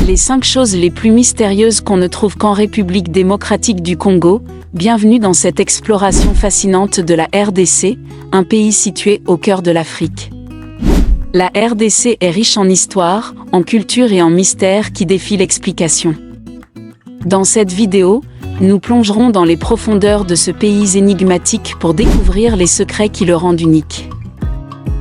Les 5 choses les plus mystérieuses qu'on ne trouve qu'en République démocratique du Congo. Bienvenue dans cette exploration fascinante de la RDC, un pays situé au cœur de l'Afrique. La RDC est riche en histoire, en culture et en mystères qui défient l'explication. Dans cette vidéo, nous plongerons dans les profondeurs de ce pays énigmatique pour découvrir les secrets qui le rendent unique.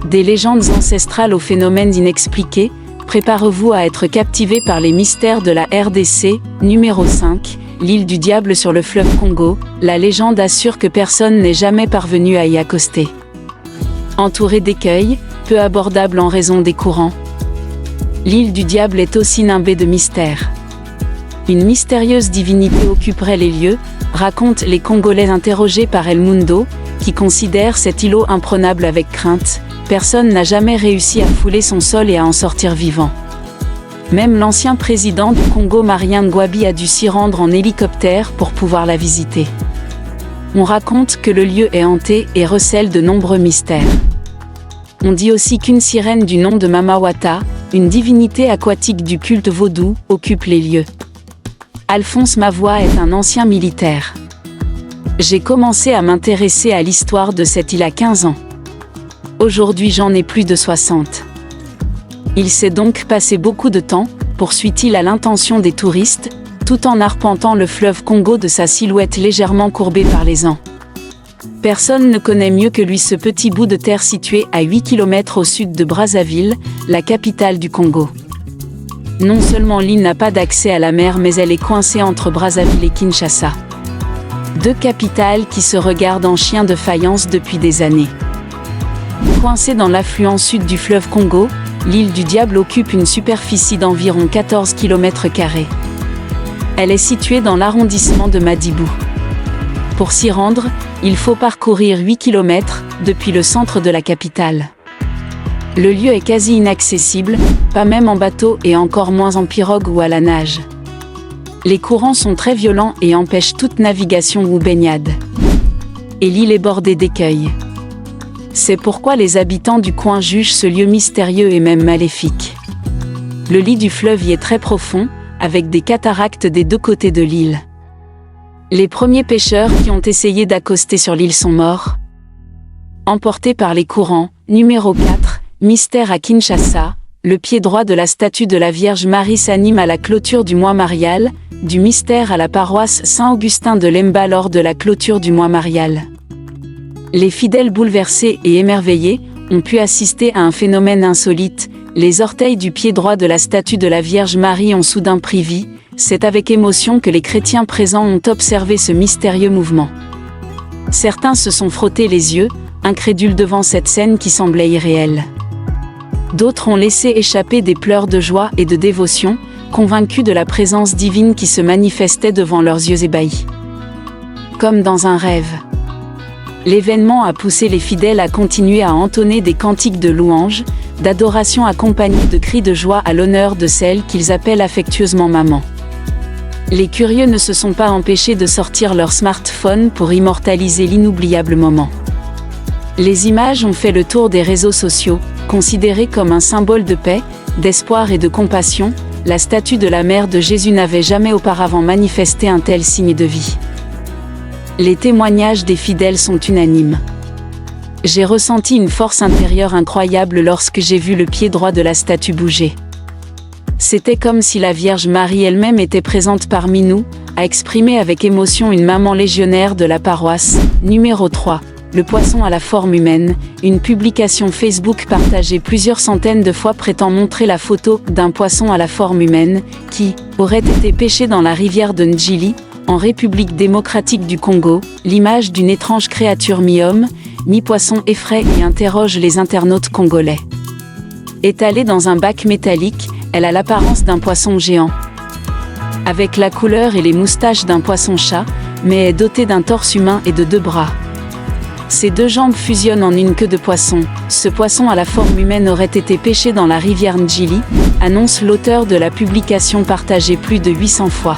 Des légendes ancestrales aux phénomènes inexpliqués, préparez-vous à être captivé par les mystères de la RDC. Numéro 5, l'île du diable sur le fleuve Congo. La légende assure que personne n'est jamais parvenu à y accoster. Entourée d'écueils, peu abordable en raison des courants, l'île du diable est aussi nimbée de mystères. Une mystérieuse divinité occuperait les lieux, racontent les Congolais interrogés par El Mundo, qui considèrent cet îlot imprenable avec crainte. Personne n'a jamais réussi à fouler son sol et à en sortir vivant. Même l'ancien président du Congo Marien Ngouabi a dû s'y rendre en hélicoptère pour pouvoir la visiter. On raconte que le lieu est hanté et recèle de nombreux mystères. On dit aussi qu'une sirène du nom de Mama Wata, une divinité aquatique du culte vaudou, occupe les lieux. Alphonse Mavoie est un ancien militaire. J'ai commencé à m'intéresser à l'histoire de cette île à 15 ans. Aujourd'hui j'en ai plus de 60. Il s'est donc passé beaucoup de temps, poursuit-il à l'intention des touristes, tout en arpentant le fleuve Congo de sa silhouette légèrement courbée par les ans. Personne ne connaît mieux que lui ce petit bout de terre situé à 8 km au sud de Brazzaville, la capitale du Congo. Non seulement l'île n'a pas d'accès à la mer mais elle est coincée entre Brazzaville et Kinshasa. 2 capitales qui se regardent en chien de faïence depuis des années. Coincée dans l'affluent sud du fleuve Congo, l'île du Diable occupe une superficie d'environ 14 km². Elle est située dans l'arrondissement de Madibou. Pour s'y rendre, il faut parcourir 8 km depuis le centre de la capitale. Le lieu est quasi inaccessible, pas même en bateau et encore moins en pirogue ou à la nage. Les courants sont très violents et empêchent toute navigation ou baignade. Et l'île est bordée d'écueils. C'est pourquoi les habitants du coin jugent ce lieu mystérieux et même maléfique. Le lit du fleuve y est très profond, avec des cataractes des 2 côtés de l'île. Les premiers pêcheurs qui ont essayé d'accoster sur l'île sont morts. Emportés par les courants. Numéro 4, mystère à Kinshasa. Le pied droit de la statue de la Vierge Marie s'anime à la clôture du mois marial, du mystère à la paroisse Saint-Augustin de Lemba lors de la clôture du mois marial. Les fidèles bouleversés et émerveillés ont pu assister à un phénomène insolite. Les orteils du pied droit de la statue de la Vierge Marie ont soudain pris vie. C'est avec émotion que les chrétiens présents ont observé ce mystérieux mouvement. Certains se sont frottés les yeux, incrédules devant cette scène qui semblait irréelle. D'autres ont laissé échapper des pleurs de joie et de dévotion, convaincus de la présence divine qui se manifestait devant leurs yeux ébahis. Comme dans un rêve. L'événement a poussé les fidèles à continuer à entonner des cantiques de louange, d'adoration accompagnés de cris de joie à l'honneur de celle qu'ils appellent affectueusement maman. Les curieux ne se sont pas empêchés de sortir leur smartphone pour immortaliser l'inoubliable moment. Les images ont fait le tour des réseaux sociaux, considérée comme un symbole de paix, d'espoir et de compassion. La statue de la mère de Jésus n'avait jamais auparavant manifesté un tel signe de vie. Les témoignages des fidèles sont unanimes. J'ai ressenti une force intérieure incroyable lorsque j'ai vu le pied droit de la statue bouger. C'était comme si la Vierge Marie elle-même était présente parmi nous, a exprimé avec émotion une maman légionnaire de la paroisse. Numéro 3. Le poisson à la forme humaine. Une publication Facebook partagée plusieurs centaines de fois prétend montrer la photo d'un poisson à la forme humaine, qui aurait été pêché dans la rivière de Ndjili, en République démocratique du Congo. L'image d'une étrange créature mi-homme, mi-poisson effraie et interroge les internautes congolais. Étalée dans un bac métallique, elle a l'apparence d'un poisson géant. Avec la couleur et les moustaches d'un poisson-chat, mais est dotée d'un torse humain et de 2 bras. Ses 2 jambes fusionnent en une queue de poisson. Ce poisson à la forme humaine aurait été pêché dans la rivière Ndjili, annonce l'auteur de la publication partagée plus de 800 fois.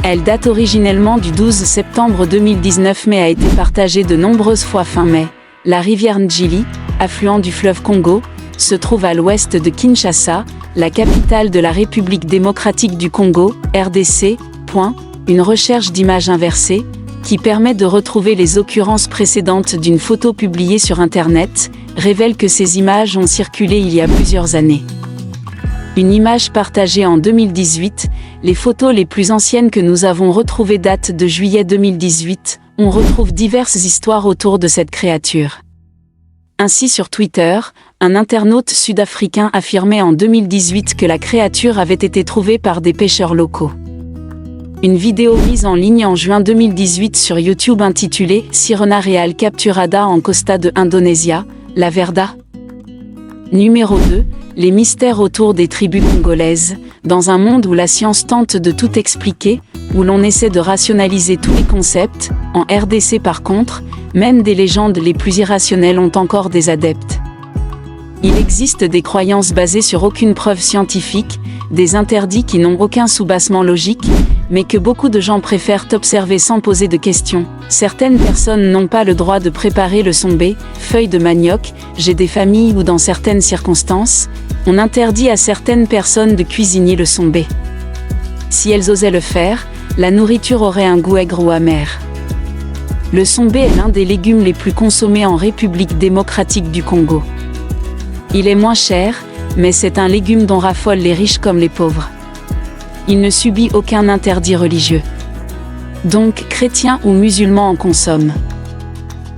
Elle date originellement du 12 septembre 2019 mais a été partagée de nombreuses fois fin mai. La rivière Ndjili, affluent du fleuve Congo, se trouve à l'ouest de Kinshasa. la capitale de la République démocratique du Congo, RDC. Une recherche d'images inversée, qui permet de retrouver les occurrences précédentes d'une photo publiée sur Internet, révèle que ces images ont circulé il y a plusieurs années. Une image partagée en 2018, les photos les plus anciennes que nous avons retrouvées datent de juillet 2018, on retrouve diverses histoires autour de cette créature. Ainsi sur Twitter, un internaute sud-africain affirmait en 2018 que la créature avait été trouvée par des pêcheurs locaux. Une vidéo mise en ligne en juin 2018 sur YouTube intitulée « Sirena Real Capturada en Costa de Indonesia, la Verda ». Numéro 2. Les mystères autour des tribus congolaises. Dans un monde où la science tente de tout expliquer, où l'on essaie de rationaliser tous les concepts, en RDC par contre, même des légendes les plus irrationnelles ont encore des adeptes. Il existe des croyances basées sur aucune preuve scientifique, des interdits qui n'ont aucun soubassement logique, mais que beaucoup de gens préfèrent observer sans poser de questions. Certaines personnes n'ont pas le droit de préparer le sombé, feuille de manioc. J'ai des familles où dans certaines circonstances, on interdit à certaines personnes de cuisiner le sombé. Si elles osaient le faire, la nourriture aurait un goût aigre ou amer. Le sombé est l'un des légumes les plus consommés en République démocratique du Congo. Il est moins cher, mais c'est un légume dont raffolent les riches comme les pauvres. Il ne subit aucun interdit religieux. Donc, chrétiens ou musulmans en consomment.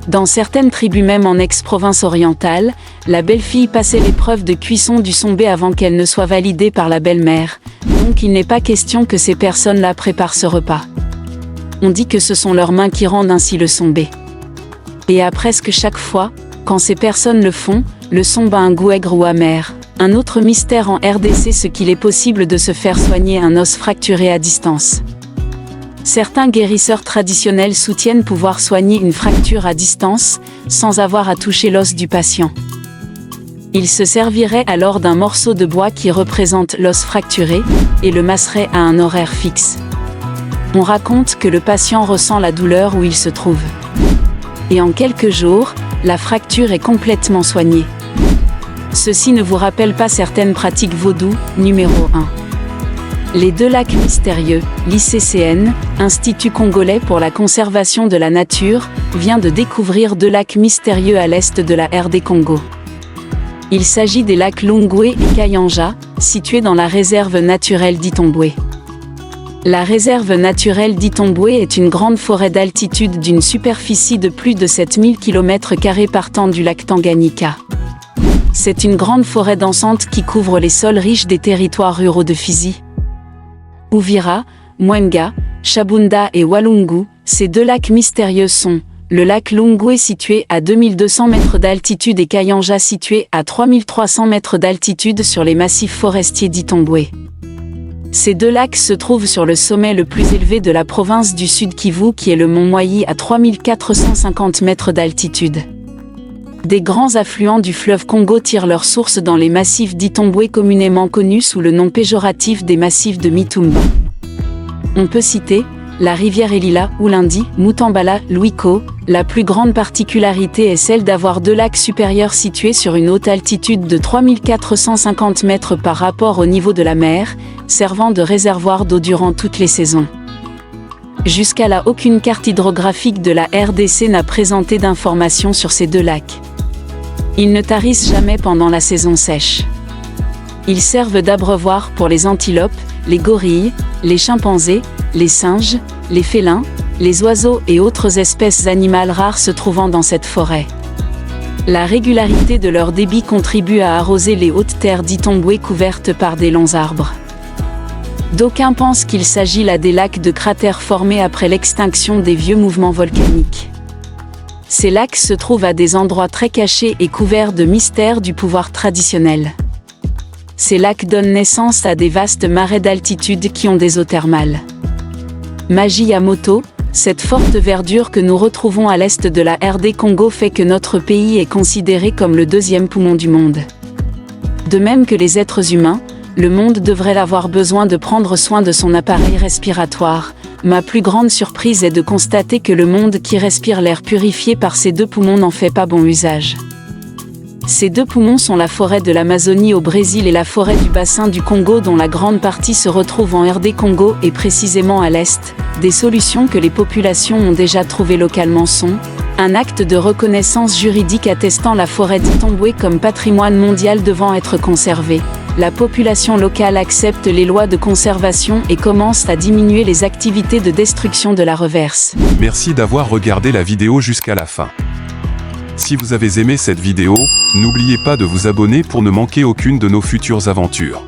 Dans certaines tribus, même en ex-province orientale, la belle-fille passait l'épreuve de cuisson du sombé avant qu'elle ne soit validée par la belle-mère, donc il n'est pas question que ces personnes-là préparent ce repas. On dit que ce sont leurs mains qui rendent ainsi le sombé. Et à presque chaque fois, quand ces personnes le font, le sombé a un goût aigre ou amer. Un autre mystère en RDC, ce qu'il est possible de se faire soigner un os fracturé à distance. Certains guérisseurs traditionnels soutiennent pouvoir soigner une fracture à distance, sans avoir à toucher l'os du patient. Ils se serviraient alors d'un morceau de bois qui représente l'os fracturé, et le masseraient à un horaire fixe. On raconte que le patient ressent la douleur où il se trouve. Et en quelques jours, la fracture est complètement soignée. Ceci ne vous rappelle pas certaines pratiques vaudou? Numéro 1. Les deux lacs mystérieux, l'ICCN, Institut congolais pour la conservation de la nature, vient de découvrir deux lacs mystérieux à l'est de la RD Congo. Il s'agit des lacs Lungwe et Kayanja, situés dans la réserve naturelle d'Itombwe. La réserve naturelle d'Itombwe est une grande forêt d'altitude d'une superficie de plus de 7000 km² partant du lac Tanganyika. C'est une grande forêt dansante qui couvre les sols riches des territoires ruraux de Fizi, Uvira, Mwenga, Shabunda et Walungu. Ces deux lacs mystérieux sont le lac Lungwe situé à 2200 mètres d'altitude et Kayanja situé à 3300 mètres d'altitude sur les massifs forestiers d'Itombwe. Ces deux lacs se trouvent sur le sommet le plus élevé de la province du Sud Kivu qui est le mont Moyi à 3450 mètres d'altitude. Des grands affluents du fleuve Congo tirent leur source dans les massifs d'Itombwe communément connus sous le nom péjoratif des massifs de Mitumba. On peut citer la rivière Elila, Ulindi, Mutambala, Luiko. La plus grande particularité est celle d'avoir deux lacs supérieurs situés sur une haute altitude de 3450 mètres par rapport au niveau de la mer, servant de réservoir d'eau durant toutes les saisons. Jusqu'à là, aucune carte hydrographique de la RDC n'a présenté d'informations sur ces deux lacs. Ils ne tarissent jamais pendant la saison sèche. Ils servent d'abreuvoir pour les antilopes, les gorilles, les chimpanzés, les singes, les félins, les oiseaux et autres espèces animales rares se trouvant dans cette forêt. La régularité de leur débit contribue à arroser les hautes terres d'Itombwe couvertes par des longs arbres. D'aucuns pensent qu'il s'agit là des lacs de cratères formés après l'extinction des vieux mouvements volcaniques. Ces lacs se trouvent à des endroits très cachés et couverts de mystères du pouvoir traditionnel. Ces lacs donnent naissance à des vastes marais d'altitude qui ont des eaux thermales. Magie Yamoto, cette forte verdure que nous retrouvons à l'est de la RD Congo fait que notre pays est considéré comme le deuxième poumon du monde. De même que les êtres humains, le monde devrait avoir besoin de prendre soin de son appareil respiratoire. Ma plus grande surprise est de constater que le monde qui respire l'air purifié par ses deux poumons n'en fait pas bon usage. Ces deux poumons sont la forêt de l'Amazonie au Brésil et la forêt du bassin du Congo dont la grande partie se retrouve en RD Congo et précisément à l'est. Des solutions que les populations ont déjà trouvées localement sont un acte de reconnaissance juridique attestant la forêt d'Itombwe comme patrimoine mondial devant être conservé. La population locale accepte les lois de conservation et commence à diminuer les activités de destruction de la reverse. Merci d'avoir regardé la vidéo jusqu'à la fin. Si vous avez aimé cette vidéo, n'oubliez pas de vous abonner pour ne manquer aucune de nos futures aventures.